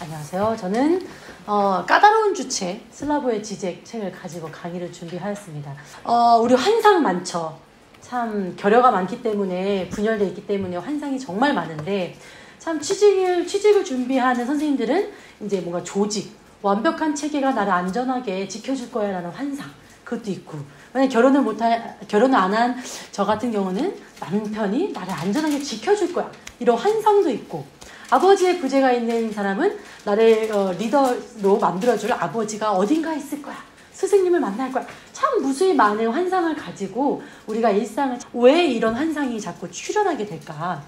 안녕하세요. 저는 까다로운 주체 슬라보의 지적 책을 가지고 강의를 준비하였습니다. 우리 환상 많죠. 참 결여가 많기 때문에 분열되어 있기 때문에 환상이 정말 많은데 참 취직을 준비하는 선생님들은 이제 뭔가 조직, 완벽한 체계가 나를 안전하게 지켜줄 거야 라는 환상, 그것도 있고, 만약 결혼을 안 한 저 같은 경우는 남편이 나를 안전하게 지켜줄 거야 이런 환상도 있고, 아버지의 부재가 있는 사람은 나를 리더로 만들어줄 아버지가 어딘가에 있을 거야, 스승님을 만날 거야. 참 무수히 많은 환상을 가지고 우리가 일상을, 왜 이런 환상이 자꾸 출현하게 될까?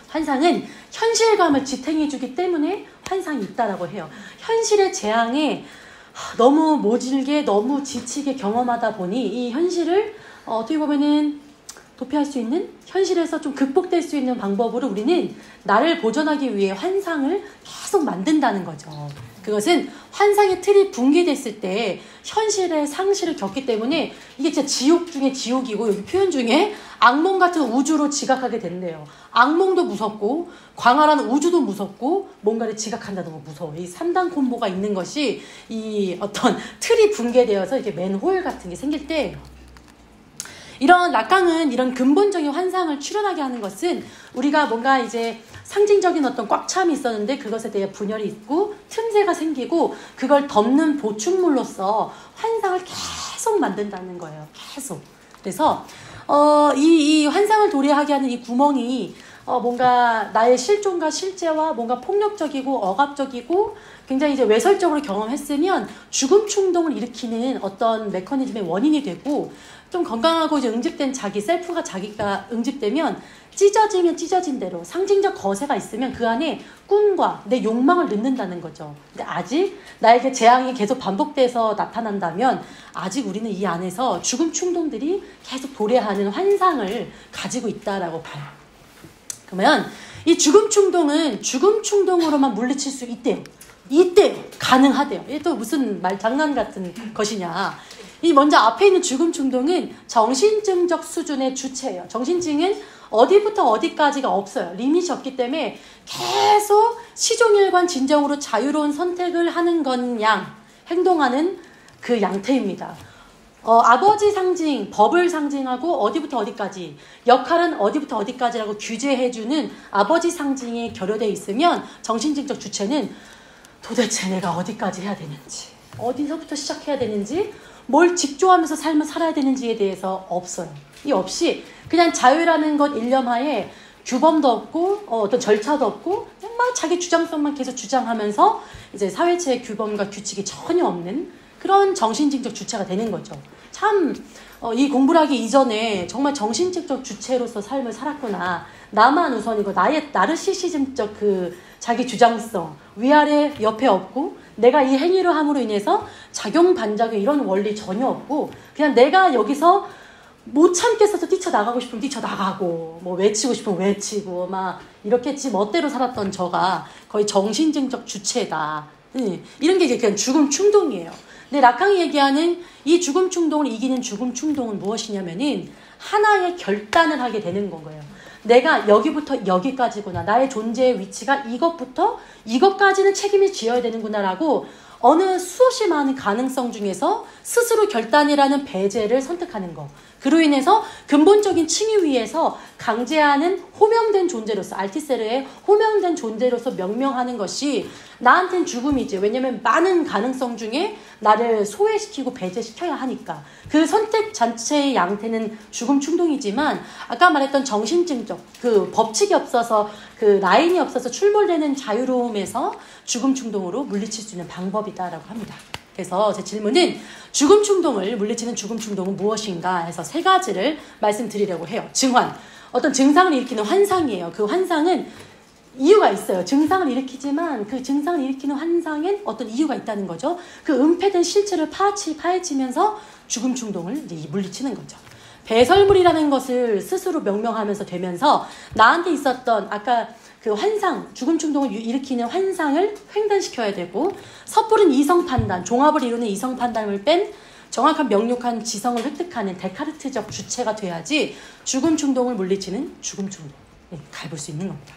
환상은 현실감을 지탱해주기 때문에 환상이 있다라고 해요. 현실의 재앙에 너무 모질게, 너무 지치게 경험하다 보니 이 현실을 어떻게 보면은 도피할 수 있는, 현실에서 좀 극복될 수 있는 방법으로 우리는 나를 보존하기 위해 환상을 계속 만든다는 거죠. 그것은 환상의 틀이 붕괴됐을 때 현실의 상실을 겪기 때문에 이게 진짜 지옥 중에 지옥이고, 여기 표현 중에 악몽 같은 우주로 지각하게 된대요. 악몽도 무섭고 광활한 우주도 무섭고 뭔가를 지각한다는 거 무서워. 이 3단 콤보가 있는 것이 이 어떤 틀이 붕괴되어서 이렇게 맨홀 같은 게 생길 때예요. 이런 락강은 이런 근본적인 환상을 출현하게 하는 것은 우리가 뭔가 이제 상징적인 어떤 꽉 참이 있었는데 그것에 대해 분열이 있고 틈새가 생기고 그걸 덮는 보충물로서 환상을 계속 만든다는 거예요. 계속. 그래서 이 환상을 도래하게 하는 이 구멍이 뭔가 나의 실존과 실제와 뭔가 폭력적이고 억압적이고 굉장히 이제 외설적으로 경험했으면 죽음 충동을 일으키는 어떤 메커니즘의 원인이 되고, 좀 건강하고 이제 응집된 셀프가 자기가 응집되면 찢어지면 찢어진 대로 상징적 거세가 있으면 그 안에 꿈과 내 욕망을 넣는다는 거죠. 근데 아직 나에게 재앙이 계속 반복돼서 나타난다면 아직 우리는 이 안에서 죽음 충동들이 계속 도래하는 환상을 가지고 있다라고 봐요. 그러면 이 죽음 충동은 죽음 충동으로만 물리칠 수 있대요. 이때요. 가능하대요. 이게 또 무슨 장난 같은 것이냐. 이 먼저 앞에 있는 죽음 충동은 정신증적 수준의 주체예요. 정신증은 어디부터 어디까지가 없어요. 리밋이 없기 때문에 계속 시종일관 진정으로 자유로운 선택을 하는 건 행동하는 그 양태입니다. 아버지 상징, 법을 상징하고 어디부터 어디까지, 역할은 어디부터 어디까지라고 규제해주는 아버지 상징이 결여되어 있으면 정신증적 주체는 도대체 내가 어디까지 해야 되는지, 어디서부터 시작해야 되는지, 뭘 직조하면서 삶을 살아야 되는지에 대해서 없어요. 이 없이 그냥 자유라는 것 일념하에 규범도 없고 어떤 절차도 없고 막 자기 주장성만 계속 주장하면서 이제 사회체의 규범과 규칙이 전혀 없는 그런 정신증적 주체가 되는 거죠. 참 이 공부를 하기 이전에 정말 정신증적 주체로서 삶을 살았구나. 나만 우선이고 나의 나르시시즘적 그 자기 주장성, 위아래 옆에 없고 내가 이 행위를 함으로 인해서 작용 반작용 이런 원리 전혀 없고 그냥 내가 여기서 못 참겠어서 뛰쳐나가고 싶으면 뛰쳐나가고 뭐 외치고 싶으면 외치고 막 이렇게 지 멋대로 살았던 저가 거의 정신증적 주체다. 이런 게 이제 그냥 죽음 충동이에요. 근데 락강이 얘기하는 이 죽음 충동을 이기는 죽음 충동은 무엇이냐면은 하나의 결단을 하게 되는 거예요. 내가 여기부터 여기까지구나. 나의 존재의 위치가 이것부터 이것까지는 책임을 지어야 되는구나라고 어느 수없이 많은 가능성 중에서 스스로 결단이라는 배제를 선택하는 거. 그로 인해서 근본적인 층위 위에서 강제하는 호명된 존재로서, 알티세르의 호명된 존재로서 명명하는 것이 나한테는 죽음이지. 왜냐면 많은 가능성 중에 나를 소외시키고 배제시켜야 하니까. 그 선택 자체의 양태는 죽음 충동이지만 아까 말했던 정신증적 그 법칙이 없어서 그 라인이 없어서 출몰되는 자유로움에서 죽음 충동으로 물리칠 수 있는 방법이다라고 합니다. 그래서 제 질문은 죽음 충동을 물리치는 죽음 충동은 무엇인가 해서 3가지를 말씀드리려고 해요. 증환, 어떤 증상을 일으키는 환상이에요. 그 환상은 이유가 있어요. 증상을 일으키지만 그 증상을 일으키는 환상엔 어떤 이유가 있다는 거죠. 그 은폐된 실체를 파헤치면서 죽음 충동을 이제 물리치는 거죠. 배설물이라는 것을 스스로 명명하면서 되면서 나한테 있었던 아까 그 환상, 죽음 충동을 일으키는 환상을 횡단시켜야 되고, 섣부른 이성 판단, 종합을 이루는 이성 판단을 뺀 정확한 명료한 지성을 획득하는 데카르트적 주체가 돼야지 죽음 충동을 물리치는 죽음 충동 가볼 수 있는 겁니다.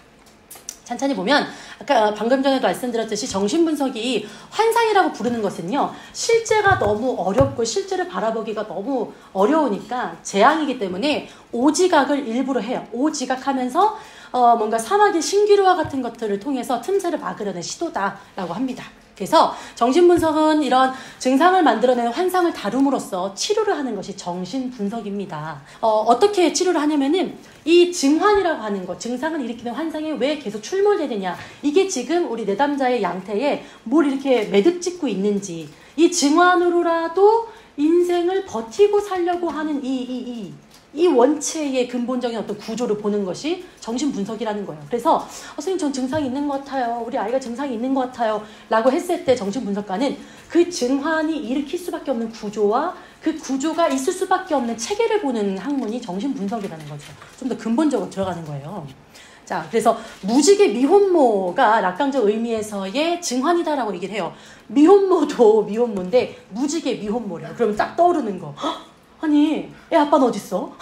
찬찬히 보면 아까 방금 전에도 말씀드렸듯이 정신분석이 환상이라고 부르는 것은요. 실제가 너무 어렵고 실제를 바라보기가 너무 어려우니까 재앙이기 때문에 오지각을 일부러 해요. 오지각하면서 뭔가 사막의 신기루와 같은 것들을 통해서 틈새를 막으려는 시도다라고 합니다. 그래서 정신분석은 이런 증상을 만들어내는 환상을 다룸으로써 치료를 하는 것이 정신분석입니다. 어떻게 치료를 하냐면은 이 증환이라고 하는 것, 증상을 일으키는 환상이 왜 계속 출몰되느냐, 이게 지금 우리 내담자의 양태에 뭘 이렇게 매듭 짓고 있는지, 이 증환으로라도 인생을 버티고 살려고 하는 이 원체의 근본적인 어떤 구조를 보는 것이 정신분석이라는 거예요. 그래서 선생님 전 증상이 있는 것 같아요. 우리 아이가 증상이 있는 것 같아요. 라고 했을 때 정신분석가는 그 증환이 일으킬 수밖에 없는 구조와 그 구조가 있을 수밖에 없는 체계를 보는 학문이 정신분석이라는 거죠. 좀 더 근본적으로 들어가는 거예요. 자, 그래서 무지개 미혼모가 락강적 의미에서의 증환이다라고 얘기를 해요. 미혼모도 미혼모인데 무지개 미혼모래요. 그러면 딱 떠오르는 거. 아니, 애 아빠는 어딨어?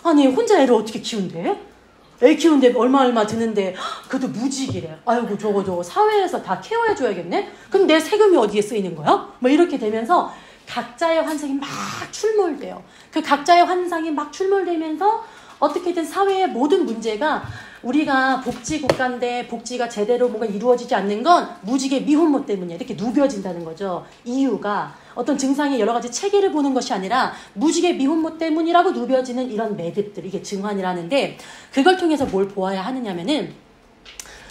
아니, 혼자 애를 어떻게 키운대? 애 키우는데 얼마 드는데 그래도 무직이래. 아이고 저거 사회에서 다 케어해줘야겠네? 그럼 내 세금이 어디에 쓰이는 거야? 뭐 이렇게 되면서 각자의 환상이 막 출몰돼요. 그 각자의 환상이 막 출몰되면서 어떻게든 사회의 모든 문제가 우리가 복지국가인데 복지가 제대로 뭔가 이루어지지 않는 건 무지개 미혼모 때문이야. 이렇게 누벼진다는 거죠. 이유가 어떤 증상의 여러 가지 체계를 보는 것이 아니라 무지개 미혼모 때문이라고 누벼지는 이런 매듭들, 이게 증환이라는데, 그걸 통해서 뭘 보아야 하느냐면은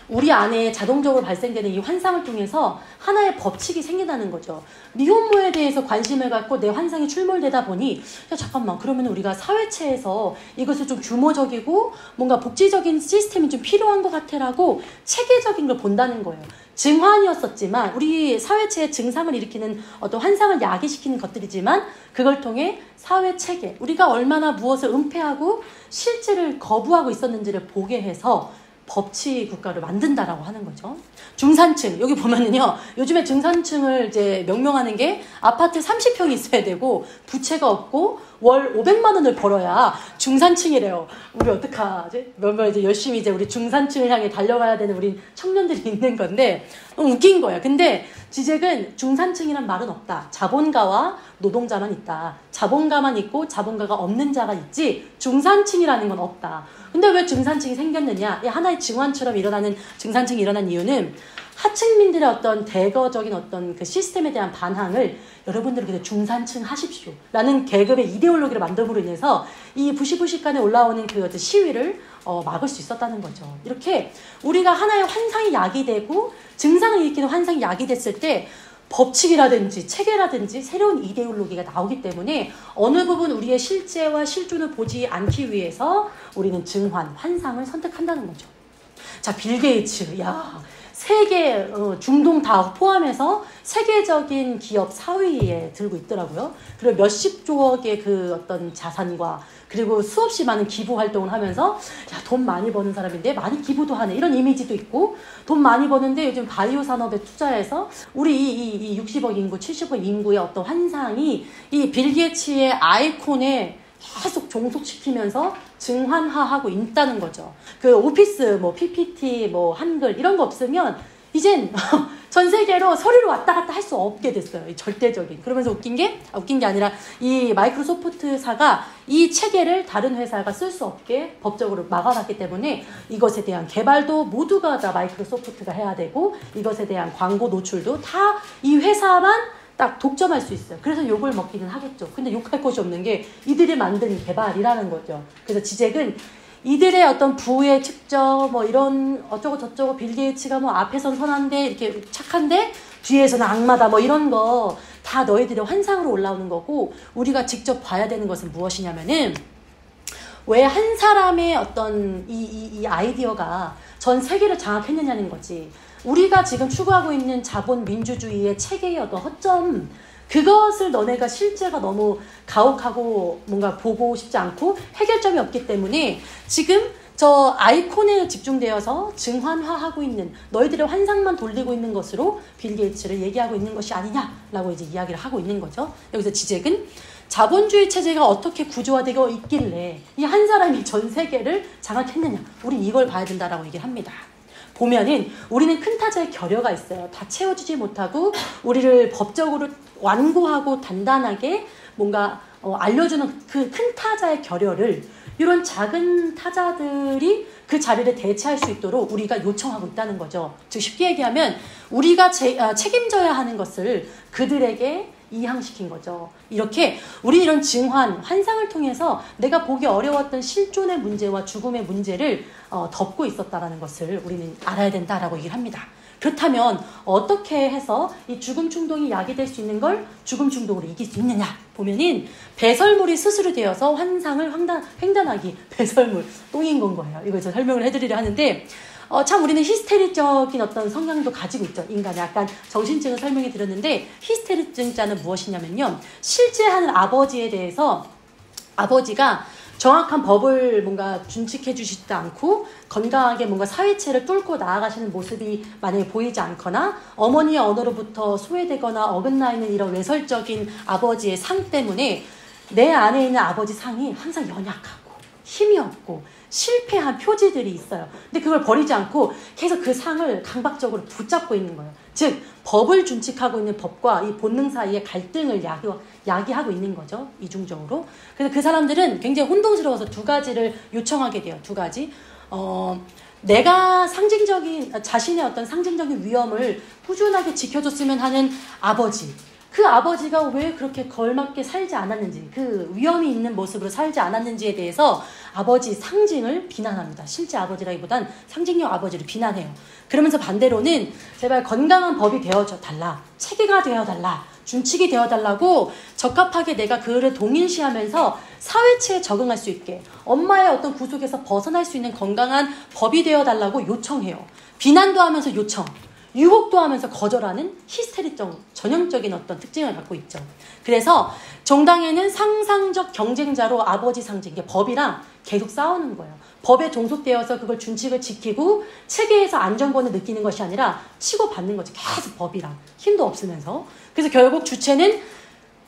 우리 안에 자동적으로 발생되는 이 환상을 통해서 하나의 법칙이 생긴다는 거죠. 미혼모에 대해서 관심을 갖고 내 환상이 출몰되다 보니 야 잠깐만, 그러면 우리가 사회체에서 이것을 좀 규모적이고 뭔가 복지적인 시스템이 좀 필요한 것 같아라고 체계적인 걸 본다는 거예요. 증환이었었지만 우리 사회체의 증상을 일으키는 어떤 환상을 야기시키는 것들이지만 그걸 통해 사회체계, 우리가 얼마나 무엇을 은폐하고 실제를 거부하고 있었는지를 보게 해서 법치 국가를 만든다라고 하는 거죠. 중산층, 여기 보면은요, 요즘에 중산층을 이제 명명하는 게 아파트 30평이 있어야 되고 부채가 없고 월 500만 원을 벌어야 중산층이래요. 우리 어떡하지? 몇몇 이제 열심히 이제 우리 중산층을 향해 달려가야 되는 우리 청년들이 있는 건데 너무 웃긴 거야. 근데 지적은 중산층이란 말은 없다. 자본가와 노동자만 있다. 자본가만 있고 자본가가 없는 자가 있지 중산층이라는 건 없다. 근데 왜 중산층이 생겼느냐? 하나의 증환처럼 일어나는 중산층이 일어난 이유는 하층민들의 어떤 대거적인 어떤 그 시스템에 대한 반항을 여러분들은 그냥 중산층 하십시오 라는 계급의 이데올로기를 만듦으로 인해서 이 부시부시간에 올라오는 그 어떤 시위를 막을 수 있었다는 거죠. 이렇게 우리가 하나의 환상이 야기되고 증상을 일으키는 환상이 야기됐을 때 법칙이라든지 체계라든지 새로운 이데올로기가 나오기 때문에 어느 부분 우리의 실제와 실존을 보지 않기 위해서 우리는 증환, 환상을 선택한다는 거죠. 자, 빌 게이츠, 야, 세계, 중동 다 포함해서 세계적인 기업 4위에 들고 있더라고요. 그리고 몇십 조억의 그 어떤 자산과 그리고 수없이 많은 기부 활동을 하면서 야, 돈 많이 버는 사람인데 많이 기부도 하네, 이런 이미지도 있고, 돈 많이 버는데 요즘 바이오 산업에 투자해서 우리 이 60억 인구, 70억 인구의 어떤 환상이 이 빌 게이츠의 아이콘에 계속 종속시키면서 증환화하고 있다는 거죠. 그 오피스, 뭐 PPT, 뭐 한글 이런 거 없으면 이젠 전 세계로 서류를 왔다 갔다 할 수 없게 됐어요. 이 절대적인. 그러면서 웃긴 게 아니라 이 마이크로소프트사가 이 체계를 다른 회사가 쓸 수 없게 법적으로 막아놨기 때문에 이것에 대한 개발도 모두가 다 마이크로소프트가 해야 되고 이것에 대한 광고 노출도 다 이 회사만 딱 독점할 수 있어요. 그래서 욕을 먹기는 하겠죠. 근데 욕할 곳이 없는 게 이들이 만든 개발이라는 거죠. 그래서 지적은 이들의 어떤 부의 측정, 뭐 이런 어쩌고 저쩌고 빌 게이츠가 뭐 앞에선 선한데 이렇게 착한데 뒤에서는 악마다 뭐 이런 거 다 너희들의 환상으로 올라오는 거고, 우리가 직접 봐야 되는 것은 무엇이냐면은 왜 한 사람의 어떤 이 아이디어가 전 세계를 장악했느냐는 거지. 우리가 지금 추구하고 있는 자본 민주주의의 체계의 어떤 허점, 그것을 너네가 실제가 너무 가혹하고 뭔가 보고 싶지 않고 해결점이 없기 때문에 지금 저 아이콘에 집중되어서 증환화하고 있는 너희들의 환상만 돌리고 있는 것으로 빌 게이츠를 얘기하고 있는 것이 아니냐라고 이제 이야기를 하고 있는 거죠. 여기서 지적은 자본주의 체제가 어떻게 구조화되고 있길래 이 한 사람이 전 세계를 장악했느냐, 우린 이걸 봐야 된다라고 얘기를 합니다. 보면은 우리는 큰 타자의 결여가 있어요. 다 채워주지 못하고 우리를 법적으로 완고하고 단단하게 뭔가 알려주는 그 큰 타자의 결여를 이런 작은 타자들이 그 자리를 대체할 수 있도록 우리가 요청하고 있다는 거죠. 즉 쉽게 얘기하면 우리가 책임져야 하는 것을 그들에게 이항시킨 거죠. 이렇게 우리 이런 증환, 환상을 통해서 내가 보기 어려웠던 실존의 문제와 죽음의 문제를 덮고 있었다는 것을 우리는 알아야 된다라고 얘기를 합니다. 그렇다면 어떻게 해서 이 죽음 충동이 약이 될 수 있는 걸 죽음 충동으로 이길 수 있느냐 보면은 배설물이 스스로 되어서 환상을 횡단하기. 배설물 똥인 건 거예요. 이걸 제가 설명을 해드리려 하는데 참 우리는 히스테릭적인 어떤 성향도 가지고 있죠. 인간의 약간 정신증을 설명해 드렸는데 히스테릭증자는 무엇이냐면요. 실제 하는 아버지에 대해서 아버지가 정확한 법을 뭔가 준칙해 주시지도 않고 건강하게 뭔가 사회체를 뚫고 나아가시는 모습이 만약에 보이지 않거나 어머니의 언어로부터 소외되거나 어긋나 있는 이런 외설적인 아버지의 상 때문에 내 안에 있는 아버지 상이 항상 연약하고 힘이 없고 실패한 표지들이 있어요. 근데 그걸 버리지 않고 계속 그 상을 강박적으로 붙잡고 있는 거예요. 즉 법을 준칙하고 있는 법과 이 본능 사이의 갈등을 야기하고 있는 거죠. 이중적으로. 그래서 그 사람들은 굉장히 혼동스러워서 두 가지를 요청하게 돼요. 두 가지. 내가 자신의 어떤 상징적인 위험을 꾸준하게 지켜줬으면 하는 아버지. 그 아버지가 왜 그렇게 걸맞게 살지 않았는지, 그 위험이 있는 모습으로 살지 않았는지에 대해서 아버지 상징을 비난합니다. 실제 아버지라기보단 상징력 아버지를 비난해요. 그러면서 반대로는 제발 건강한 법이 되어달라, 체계가 되어달라, 준칙이 되어달라고 적합하게 내가 그를 동일시하면서 사회체에 적응할 수 있게 엄마의 어떤 구속에서 벗어날 수 있는 건강한 법이 되어달라고 요청해요. 비난도 하면서 요청. 유혹도 하면서 거절하는 히스테리적 전형적인 어떤 특징을 갖고 있죠. 그래서 정당에는 상상적 경쟁자로 아버지 상징, 법이랑 계속 싸우는 거예요. 법에 종속되어서 그걸 준칙을 지키고 체계에서 안정권을 느끼는 것이 아니라 치고받는 거죠. 계속 법이랑 힘도 없으면서. 그래서 결국 주체는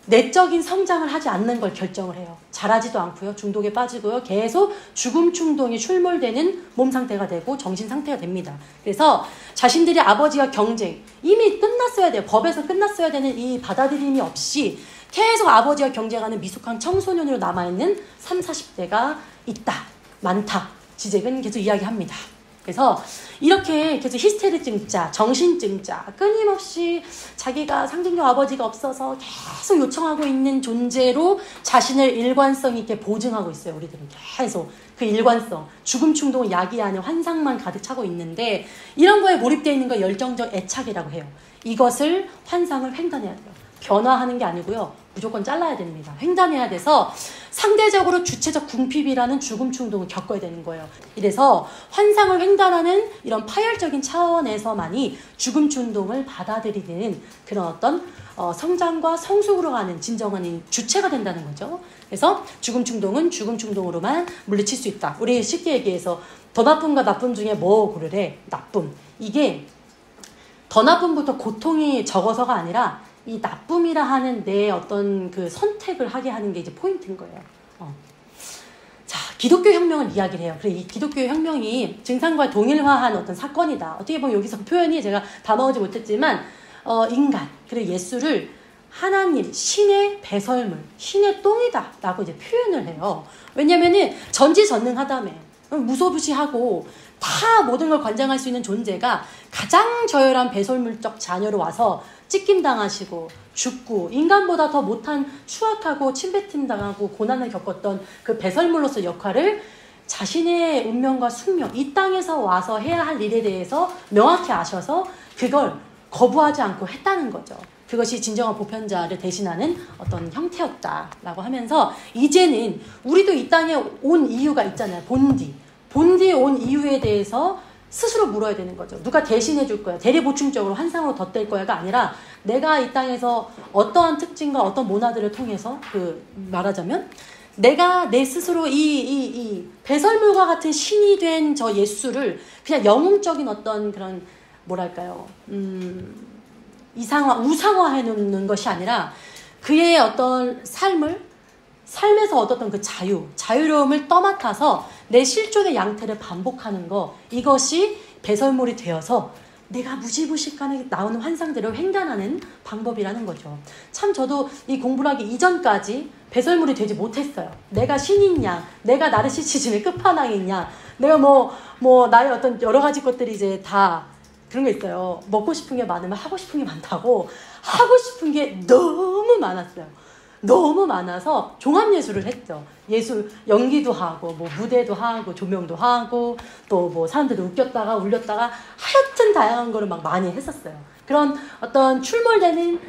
내적인 성장을 하지 않는 걸 결정을 해요. 자라지도 않고요. 중독에 빠지고요. 계속 죽음 충동이 출몰되는 몸 상태가 되고 정신 상태가 됩니다. 그래서 자신들이 아버지와 경쟁, 이미 끝났어야 돼요. 법에서 끝났어야 되는 이 받아들임이 없이 계속 아버지와 경쟁하는 미숙한 청소년으로 남아있는 30, 40대가 있다. 많다. 지적은 계속 이야기합니다. 그래서 이렇게 계속 히스테리증자, 정신증자, 끊임없이 자기가 상징적 아버지가 없어서 계속 요청하고 있는 존재로 자신을 일관성 있게 보증하고 있어요. 우리들은 계속 그 일관성, 죽음 충동을 야기하는 환상만 가득 차고 있는데 이런 거에 몰입되어 있는 거 열정적 애착이라고 해요. 이것을 환상을 횡단해야 돼요. 변화하는 게 아니고요. 무조건 잘라야 됩니다. 횡단해야 돼서 상대적으로 주체적 궁핍이라는 죽음 충동을 겪어야 되는 거예요. 이래서 환상을 횡단하는 이런 파열적인 차원에서만이 죽음 충동을 받아들이는 그런 어떤 성장과 성숙으로 가는 진정한 주체가 된다는 거죠. 그래서 죽음 충동은 죽음 충동으로만 물리칠 수 있다. 우리 쉽게 얘기해서 더 나쁨과 나쁨 중에 뭐 고르래? 나쁨. 이게 더 나쁨부터 고통이 적어서가 아니라 이 나쁨이라 하는 내 어떤 그 선택을 하게 하는 게 이제 포인트인 거예요. 자, 기독교 혁명을 이야기를 해요. 그래, 이 기독교 혁명이 증상과 동일화한 어떤 사건이다. 어떻게 보면 여기서 표현이 제가 담아오지 못했지만, 인간, 그리고 예수를 하나님, 신의 배설물, 신의 똥이다. 라고 이제 표현을 해요. 왜냐면은 전지전능하다며. 무소부시하고 다 모든 걸 관장할 수 있는 존재가 가장 저열한 배설물적 자녀로 와서 찢김당하시고 죽고 인간보다 더 못한 추악하고 침뱉음당하고 고난을 겪었던 그 배설물로서 역할을 자신의 운명과 숙명, 이 땅에서 와서 해야 할 일에 대해서 명확히 아셔서 그걸 거부하지 않고 했다는 거죠. 그것이 진정한 보편자를 대신하는 어떤 형태였다라고 하면서 이제는 우리도 이 땅에 온 이유가 있잖아요. 본디에 온 이유에 대해서 스스로 물어야 되는 거죠. 누가 대신해 줄 거야. 대리보충적으로 환상으로 덧댈 거야가 아니라 내가 이 땅에서 어떠한 특징과 어떤 문화들을 통해서 말하자면 내가 내 스스로 이 배설물과 같은 신이 된 저 예수를 그냥 영웅적인 어떤 그런 뭐랄까요 우상화해 놓는 것이 아니라 그의 어떤 삶에서 얻었던 그 자유로움을 떠맡아서 내 실존의 양태를 반복하는 거, 이것이 배설물이 되어서 내가 무시무시간에 나오는 환상대로 횡단하는 방법이라는 거죠. 참 저도 이 공부를 하기 이전까지 배설물이 되지 못했어요. 내가 신이냐, 내가 나르시시즘의 끝판왕이냐, 내가 나의 어떤 여러 가지 것들이 이제 다 그런 게 있어요. 먹고 싶은 게 많으면 하고 싶은 게 많다고, 하고 싶은 게 너무 많았어요. 너무 많아서 종합예술을 했죠. 예술, 연기도 하고, 무대도 하고, 조명도 하고, 또 사람들도 웃겼다가 울렸다가 하여튼 다양한 거를 막 많이 했었어요. 그런 어떤 출몰되는,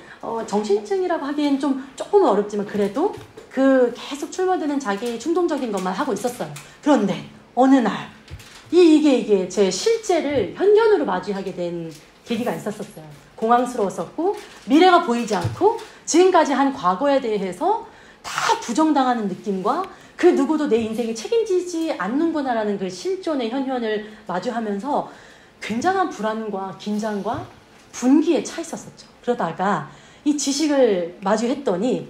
정신증이라고 하기엔 조금은 어렵지만 그래도 계속 출몰되는 자기 충동적인 것만 하고 있었어요. 그런데, 어느 날, 이게 제 실제를 현현으로 맞이하게 된 계기가 있었어요. 공황스러웠었고, 미래가 보이지 않고, 지금까지 한 과거에 대해서 다 부정당하는 느낌과 그 누구도 내 인생에 책임지지 않는구나라는 그 실존의 현현을 마주하면서 굉장한 불안과 긴장과 분기에 차 있었었죠. 그러다가 이 지식을 마주했더니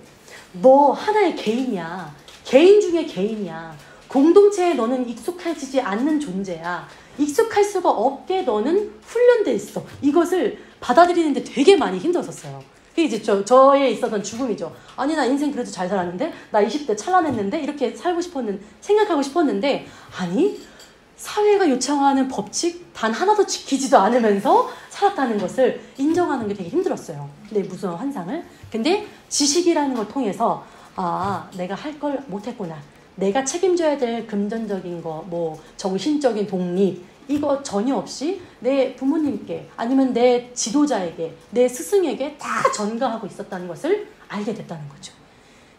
너 하나의 개인이야. 개인 중에 개인이야. 공동체에 너는 익숙해지지 않는 존재야. 익숙할 수가 없게 너는 훈련돼 있어. 이것을 받아들이는데 되게 많이 힘들었어요. 그게 이제 저에 있어서는 죽음이죠. 아니, 나 인생 그래도 잘 살았는데, 나 20대 찬란했는데, 이렇게 생각하고 싶었는데, 아니, 사회가 요청하는 법칙 단 하나도 지키지도 않으면서 살았다는 것을 인정하는 게 되게 힘들었어요. 내 무서운 환상을. 근데 지식이라는 걸 통해서, 내가 할 걸 못했구나. 내가 책임져야 될 금전적인 거, 정신적인 독립, 이거 전혀 없이 내 부모님께 아니면 내 지도자에게, 내 스승에게 다 전가하고 있었다는 것을 알게 됐다는 거죠.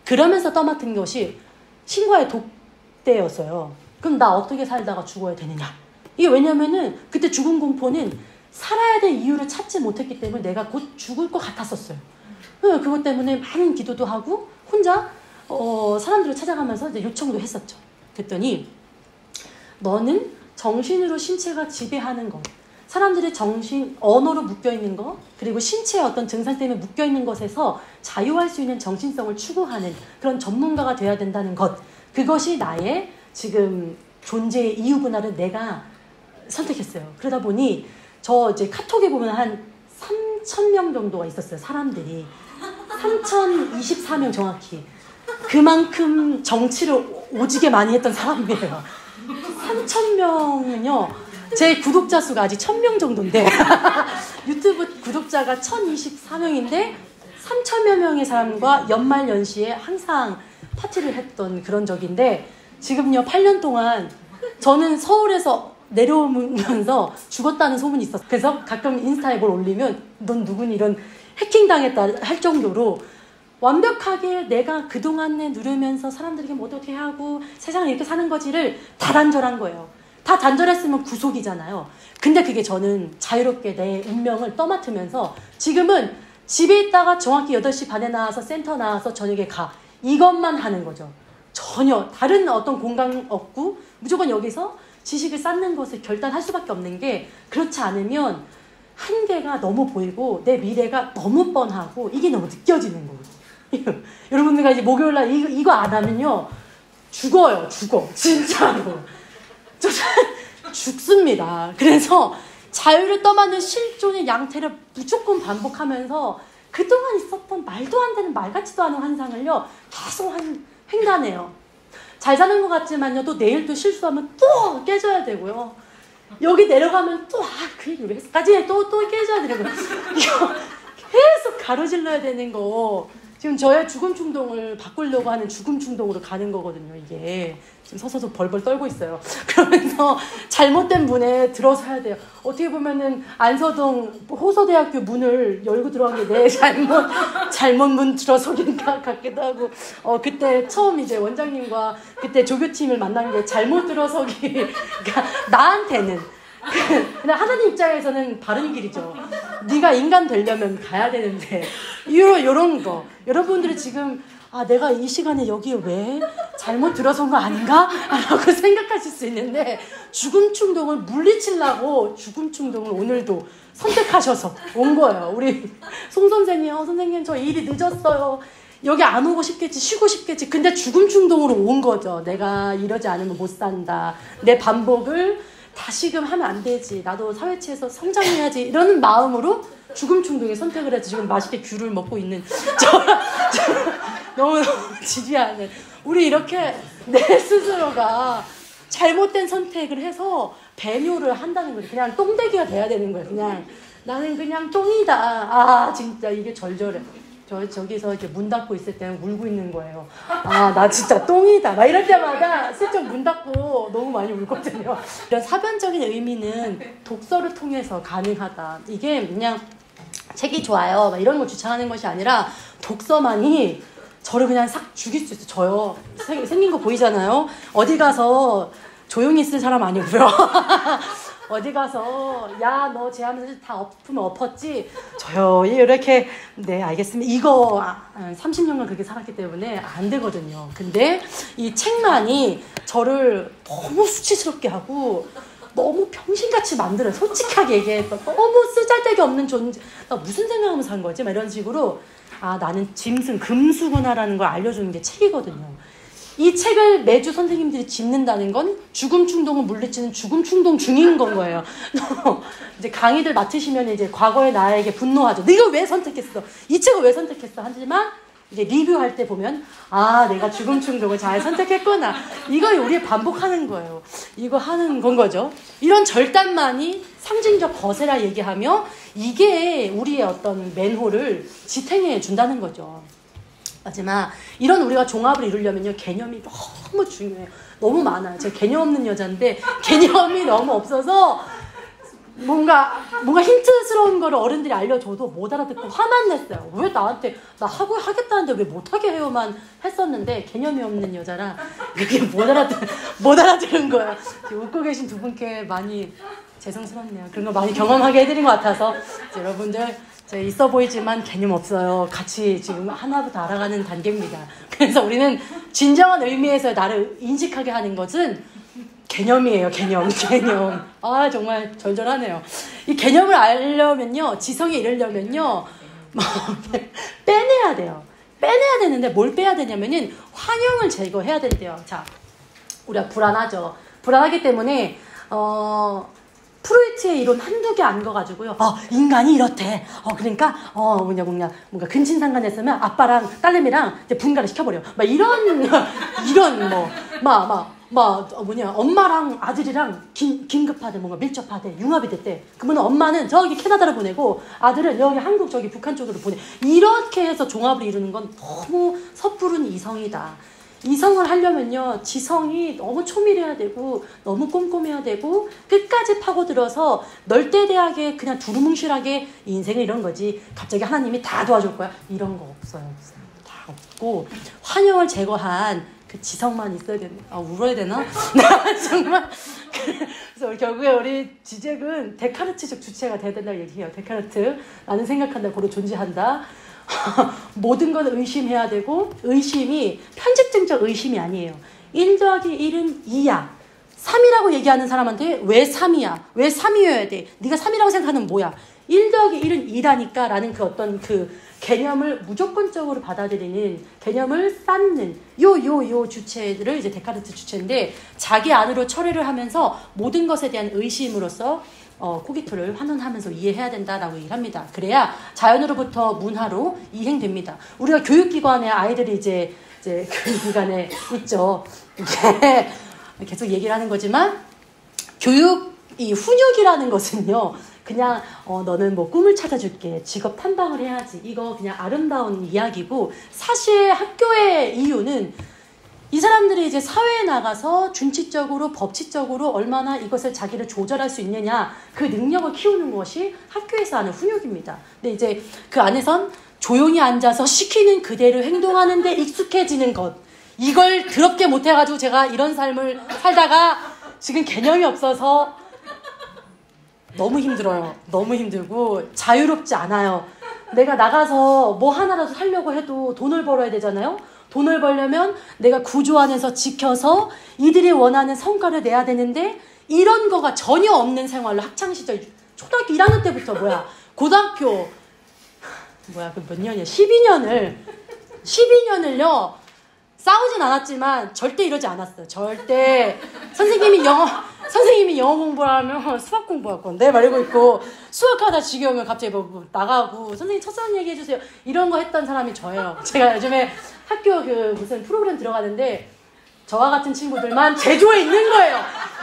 그러면서 떠맡은 것이 신과의 독대였어요. 그럼 나 어떻게 살다가 죽어야 되느냐. 이게 왜냐면은 그때 죽음 공포는 살아야 될 이유를 찾지 못했기 때문에 내가 곧 죽을 것 같았었어요. 그것 때문에 많은 기도도 하고 혼자 사람들을 찾아가면서 이제 요청도 했었죠. 그랬더니 너는 정신으로 신체가 지배하는 것, 사람들의 정신, 언어로 묶여있는 것, 그리고 신체의 어떤 증상 때문에 묶여있는 것에서 자유할 수 있는 정신성을 추구하는 그런 전문가가 되어야 된다는 것, 그것이 나의 지금 존재의 이유구나를 내가 선택했어요. 그러다 보니 저 이제 카톡에 보면 한 3,000명 정도가 있었어요. 사람들이 3,024명 정확히. 그만큼 정치를 오지게 많이 했던 사람이에요. 3,000명은요, 제 구독자 수가 아직 1,000명 정도인데, 유튜브 구독자가 1,024명인데, 3,000여 명의 사람과 연말연시에 항상 파티를 했던 그런 적인데, 지금요, 8년 동안 저는 서울에서 내려오면서 죽었다는 소문이 있었어요. 그래서 가끔 인스타에 뭘 올리면, 넌 누구니 이런 해킹당했다 할 정도로, 완벽하게 내가 그동안에 누르면서 사람들에게 뭐 어떻게 하고 세상을 이렇게 사는 거지를 다 단절한 거예요. 다 단절했으면 구속이잖아요. 근데 그게 저는 자유롭게 내 운명을 떠맡으면서 지금은 집에 있다가 정확히 8시 반에 나와서 센터 나와서 저녁에 가. 이것만 하는 거죠. 전혀 다른 어떤 공간 없고 무조건 여기서 지식을 쌓는 것을 결단할 수밖에 없는 게, 그렇지 않으면 한계가 너무 보이고 내 미래가 너무 뻔하고 이게 너무 느껴지는 거예요. 여러분들과 이제 목요일날 이거 안 하면요 죽어요. 진짜로 저 죽습니다. 그래서 자유를 떠맡는 실존의 양태를 무조건 반복하면서 그동안 있었던 말도 안 되는 말 같지도 않은 환상을요 계속 횡단해요. 잘 사는 것 같지만요, 또 내일 또 실수하면 또 깨져야 되고요, 여기 내려가면 또 그 얘기를 했어까지 또 깨져야 되고, 이거 계속 가로질러야 되는 거. 지금 저의 죽음 충동을 바꾸려고 하는 죽음 충동으로 가는 거거든요, 이게. 지금 서서서 벌벌 떨고 있어요. 그러면서 잘못된 문에 들어서야 돼요. 어떻게 보면은 안서동 호서대학교 문을 열고 들어간 게 내 잘못 문 들어서긴가 같기도 하고, 그때 처음 이제 원장님과 그때 조교팀을 만난 게 잘못 들어서기. 그러니까 나한테는. 근데 하나님 입장에서는 바른 길이죠. 네가 인간 되려면 가야 되는데, 이런 거. 여러분들이 지금 내가 이 시간에 여기에 왜 잘못 들어선 거 아닌가? 라고 생각하실 수 있는데, 죽음 충동을 물리치려고 죽음 충동을 오늘도 선택하셔서 온 거예요. 우리 송 선생님, 선생님 저 일이 늦었어요. 여기 안 오고 싶겠지, 쉬고 싶겠지. 근데 죽음 충동으로 온 거죠. 내가 이러지 않으면 못 산다. 내 반복을 다시금 하면 안 되지. 나도 사회치에서 성장해야지. 이런 마음으로 죽음 충동에 선택을 해서 지금 맛있게 귤을 먹고 있는 너무 지지하는 우리 이렇게 내 스스로가 잘못된 선택을 해서 배뇨를 한다는 거지. 그냥 똥대기가 돼야 되는 거야. 그냥 나는 그냥 똥이다. 아 진짜 이게 절절해. 저기서 이렇게 문 닫고 있을 때는 울고 있는 거예요. 아, 나 진짜 똥이다. 막 이럴 때마다 슬쩍 문 닫고 너무 많이 울거든요. 이런 사변적인 의미는 독서를 통해서 가능하다. 이게 그냥 책이 좋아요. 막 이런 걸 주창하는 것이 아니라 독서만이 저를 그냥 싹 죽일 수 있어요. 저요. 생긴 거 보이잖아요. 어디 가서 조용히 있을 사람 아니고요. 어디 가서 야 너 제하면서 다 엎으면 엎었지. 저요 이렇게 네 알겠습니다. 이거 30년간 그렇게 살았기 때문에 안 되거든요. 근데 이 책만이 저를 너무 수치스럽게 하고 너무 병신같이 만들어요. 솔직하게 얘기해서 너무 쓰잘데기 없는 존재. 나 무슨 생각하면서 산 거지? 막 이런 식으로 아 나는 짐승 금수구나라는 걸 알려주는 게 책이거든요. 이 책을 매주 선생님들이 짚는다는 건 죽음 충동을 물리치는 죽음 충동 중인 건 거예요. 이제 강의들 맡으시면 이제 과거의 나에게 분노하죠. 네가 왜 선택했어? 이 책을 왜 선택했어? 하지만 이제 리뷰할 때 보면 아 내가 죽음 충동을 잘 선택했구나. 이걸 우리 반복하는 거예요. 이거 하는 건 거죠. 이런 절단만이 상징적 거세라 얘기하며 이게 우리의 어떤 맨홀을 지탱해 준다는 거죠. 하지만 이런 우리가 종합을 이루려면요 개념이 너무 중요해요. 너무 많아요. 제가 개념 없는 여자인데 개념이 너무 없어서 뭔가 힌트스러운 거를 어른들이 알려줘도 못 알아듣고 화만 냈어요. 왜 나한테 나 하겠다는데 왜 못하게 해요만 했었는데 개념이 없는 여자라 그게 못 알아들은 거예요. 웃고 계신 두 분께 많이 죄송스럽네요. 그런 거 많이 경험하게 해드린 것 같아서 여러분들 있어 보이지만 개념 없어요. 같이 지금 하나부터 알아가는 단계입니다. 그래서 우리는 진정한 의미에서 나를 인식하게 하는 것은 개념이에요. 개념. 아 정말 절절하네요. 이 개념을 알려면요. 지성에 이르려면요. 빼내야 돼요. 빼내야 되는데 뭘 빼야 되냐면은 환영을 제거해야 된대요. 자, 우리가 불안하죠. 불안하기 때문에 프로이트의 이론 한두 개 안 거가지고요. 인간이 이렇대. 그러니까 뭔가 근친상간했으면 아빠랑 딸내미랑 이제 분가를 시켜버려. 막 이런 엄마랑 아들이랑 긴급하대, 뭔가 밀접하대, 융합이 됐대. 그러면 엄마는 저기 캐나다로 보내고 아들은 여기 한국 저기 북한 쪽으로 보내. 이렇게 해서 종합을 이루는 건 너무 섣부른 이성이다. 이성을 하려면요 지성이 너무 초밀해야 되고 너무 꼼꼼해야 되고 끝까지 파고들어서 널대대하게 그냥 두루뭉실하게 인생은 이런 거지 갑자기 하나님이 다 도와줄 거야 이런 거 없어요. 다 없고 환영을 제거한 그 지성만 있어야 되는. 울어야 되나? 정말. 그래서 결국에 우리 지적은 데카르트적 주체가 돼야 된다고 얘기해요. 데카르트 나는 생각한다 고로 존재한다. 모든 건 의심해야 되고 의심이 편집증적 의심이 아니에요. 1 더하기 1은 2야. 3이라고 얘기하는 사람한테 왜 3이야? 왜 3이어야 돼? 네가 3이라고 생각하는 뭐야? 1 더하기 1은 2라니까 라는 그 어떤 그 개념을 무조건적으로 받아들이는 개념을 쌓는 요 주체들을 이제 데카르트 주체인데 자기 안으로 철회를 하면서 모든 것에 대한 의심으로써 코기토를 환원하면서 이해해야 된다라고 얘기를 합니다. 그래야 자연으로부터 문화로 이행됩니다. 우리가 교육기관에 아이들이 이제 교육기관에 있죠. 계속 얘기를 하는 거지만 이 훈육이라는 것은요. 그냥 너는 뭐 꿈을 찾아줄게. 직업 탐방을 해야지. 이거 그냥 아름다운 이야기고 사실 학교의 이유는 이 사람들이 이제 사회에 나가서 준칙적으로 법칙적으로 얼마나 이것을 자기를 조절할 수 있느냐 그 능력을 키우는 것이 학교에서 하는 훈육입니다. 근데 이제 그 안에선 조용히 앉아서 시키는 그대로 행동하는 데 익숙해지는 것 이걸 더럽게 못해가지고 제가 이런 삶을 살다가 지금 개념이 없어서 너무 힘들어요. 너무 힘들고 자유롭지 않아요. 내가 나가서 뭐 하나라도 살려고 해도 돈을 벌어야 되잖아요. 돈을 벌려면 내가 구조 안에서 지켜서 이들이 원하는 성과를 내야 되는데 이런 거가 전혀 없는 생활로 학창시절 초등학교 1학년 때부터 고등학교 그 몇 년이야 12년을요 싸우진 않았지만 절대 이러지 않았어요. 절대 선생님이 선생님이 영어 공부를 하면 수학 공부할 건데 말고 있고 수학하다 지겨우면 갑자기 뭐 나가고 선생님 첫사랑 얘기해주세요 이런 거 했던 사람이 저예요. 제가 요즘에 학교 그 무슨 프로그램 들어가는데 저와 같은 친구들만 제조에 있는 거예요.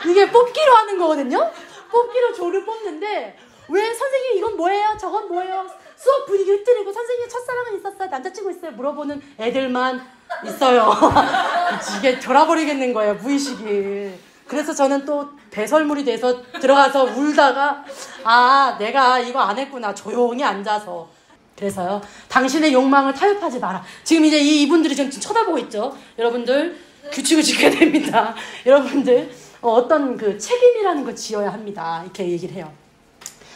이게 뽑기로 하는 거거든요. 뽑기로 조를 뽑는데 왜 선생님 이건 뭐예요? 저건 뭐예요? 수업 분위기 흐트리고 선생님 첫사랑은 있었어요? 남자친구 있어요? 물어보는 애들만 있어요. 이게 돌아버리겠는 거예요. 무의식이. 그래서 저는 또 배설물이 돼서 들어가서 울다가 아 내가 이거 안 했구나. 조용히 앉아서. 그래서요. 당신의 욕망을 타협하지 마라. 지금 이제 이분들이 지금 쳐다보고 있죠. 여러분들 규칙을 지켜야 됩니다. 여러분들 어떤 그 책임이라는 걸 지어야 합니다. 이렇게 얘기를 해요.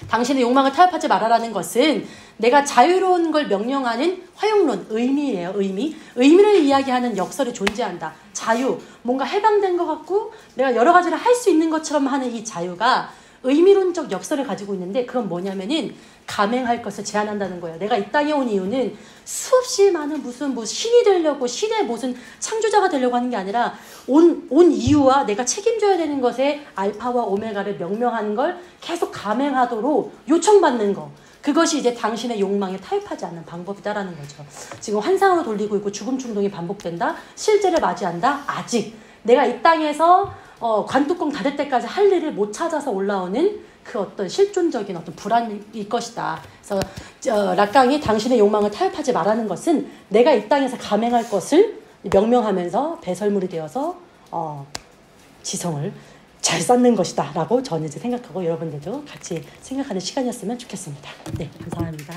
당신의 욕망을 타협하지 말아라는 것은 내가 자유로운 걸 명령하는 화용론, 의미예요. 의미를 이야기하는 역설이 존재한다. 자유, 뭔가 해방된 것 같고 내가 여러 가지를 할 수 있는 것처럼 하는 이 자유가 의미론적 역설을 가지고 있는데 그건 뭐냐면은 감행할 것을 제한한다는 거예요. 내가 이 땅에 온 이유는 수없이 많은 무슨 신이 되려고 신의 무슨 창조자가 되려고 하는 게 아니라 온 이유와 내가 책임져야 되는 것에 알파와 오메가를 명명하는 걸 계속 감행하도록 요청받는 거. 그것이 이제 당신의 욕망에 타협하지 않는 방법이다라는 거죠. 지금 환상으로 돌리고 있고 죽음 충동이 반복된다. 실제를 맞이한다. 아직 내가 이 땅에서 관뚜껑 닫을 때까지 할 일을 못 찾아서 올라오는 그 어떤 실존적인 어떤 불안일 것이다. 그래서 락강이 당신의 욕망을 타협하지 말라는 것은 내가 이 땅에서 감행할 것을 명명하면서 배설물이 되어서 지성을 잘 쌓는 것이다 라고 저는 이제 생각하고 여러분들도 같이 생각하는 시간이었으면 좋겠습니다. 네, 감사합니다.